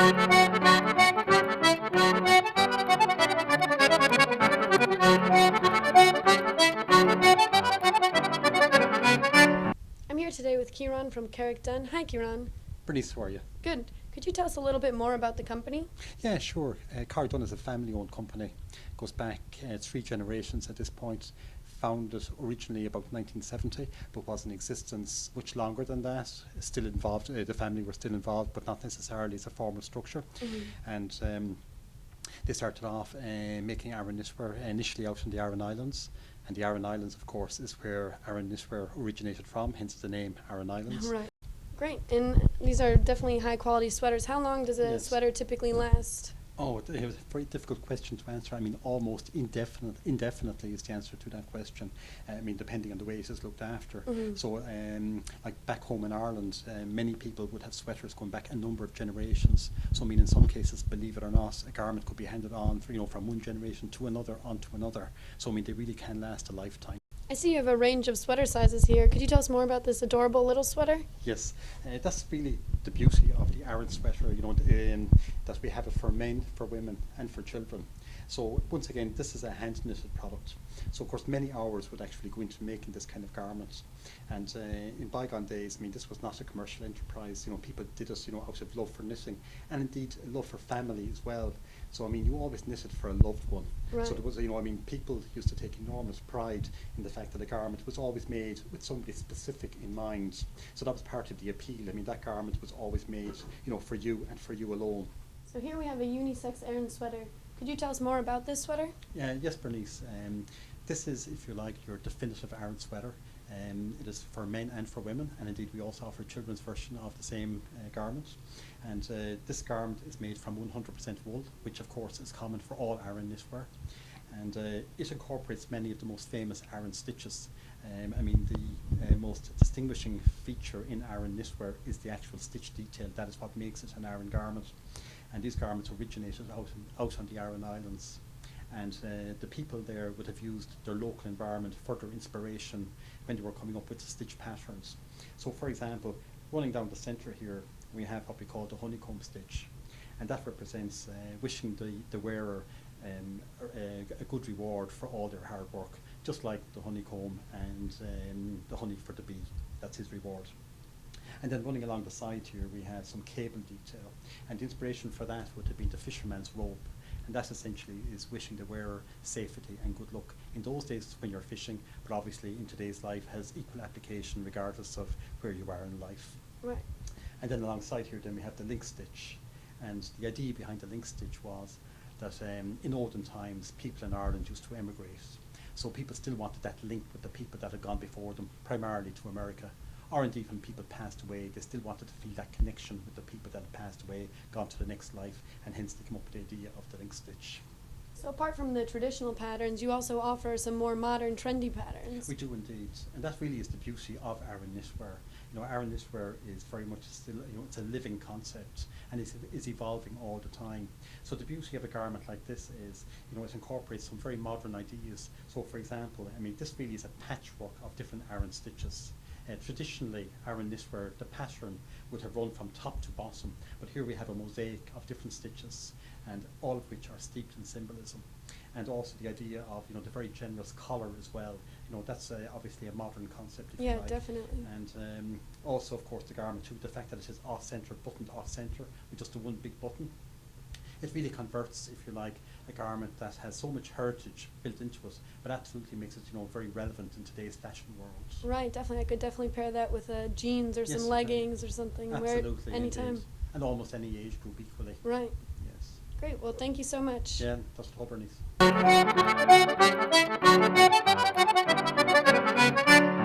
I'm here today with Kieran from Carrickdon. Hi, Kieran. Bernice, how are you? Good. Could you tell us a little bit more about the company? Yeah, sure. Carrickdon is a family-owned company. Goes back 3 generations at this point. Founded originally about 1970, but was in existence much longer than that. Still involved. The family were still involved, but not necessarily as a formal structure. And they started off making Aran knitwear initially out in the Aran Islands. And the Aran Islands, of course, is where Aran knitwear originated from, hence the name Aran Islands. Right. Great. And these are definitely high quality sweaters. How long does a Yes. sweater typically last? Oh, it was a very difficult question to answer. I mean, almost indefinitely is the answer to that question. I mean, depending on the way it is looked after. So, like back home in Ireland, many people would have sweaters going back a number of generations. So, I mean, in some cases, believe it or not, a garment could be handed on, from one generation to another, onto another. So, I mean, they really can last a lifetime. I see you have a range of sweater sizes here. Could you tell us more about this adorable little sweater? Yes, that's really the beauty of the Aran sweater, that we have it for men, for women and for children. So once again, this is a hand knitted product. So of course many hours would actually go into making this kind of garment. And in bygone days, I mean, this was not a commercial enterprise. People did this, out of love for knitting and indeed love for family as well. So I mean, you always knitted for a loved one. Right. So there was, people used to take enormous pride in the fact that a garment was always made with somebody specific in mind. So that was part of the appeal. I mean, that garment was always made, for you and for you alone. So here we have a unisex Aran sweater. Could you tell us more about this sweater? Yes, Bernice. This is, if you like, your definitive Aran sweater. It is for men and for women, and indeed we also offer a children's version of the same garment. And this garment is made from 100% wool, which of course is common for all Aran knitwear. And it incorporates many of the most famous Aran stitches. I mean, the most distinguishing feature in Aran knitwear is the actual stitch detail. That is what makes it an Aran garment. And these garments originated out on the Aran Islands. And the people there would have used their local environment for their inspiration when they were coming up with the stitch patterns. So for example, running down the centre here, we have what we call the honeycomb stitch. And that represents wishing the wearer a good reward for all their hard work, just like the honeycomb and the honey for the bee. That's his reward. And then running along the side here, we have some cable detail. And the inspiration for that would have been the fisherman's rope. And that essentially is wishing the wearer safety and good luck. In those days when you're fishing, but obviously in today's life has equal application regardless of where you are in life. Right. And then alongside here then we have the link stitch. And the idea behind the link stitch was that in olden times people in Ireland used to emigrate. So people still wanted that link with the people that had gone before them, primarily to America. Or indeed when people passed away, they still wanted to feel that connection with the people that had passed away, gone to the next life, and hence they came up with the idea of the link stitch. So apart from the traditional patterns, you also offer some more modern, trendy patterns. We do indeed, and that really is the beauty of Aran knitwear. Aran knitwear is very much still, it's a living concept, and is evolving all the time. So the beauty of a garment like this is, it incorporates some very modern ideas. So for example, I mean, this really is a patchwork of different Aran stitches. Traditionally, Aran knitwear, the pattern would have run from top to bottom, but here we have a mosaic of different stitches, and all of which are steeped in symbolism. And also the idea of, the very generous collar as well. That's obviously a modern concept, if you like. Yeah, definitely. And also, of course, the garment too, the fact that it is off-centre, buttoned off-centre, with just the one big button. It really converts, if you like, a garment that has so much heritage built into it, but absolutely makes it, very relevant in today's fashion world. Right, definitely. I could definitely pair that with jeans or Yes, some leggings or something. Absolutely, wear it anytime. indeed. And almost any age group equally. Right. Yes. Great. Well, thank you so much. Yeah, that's all, Bernice.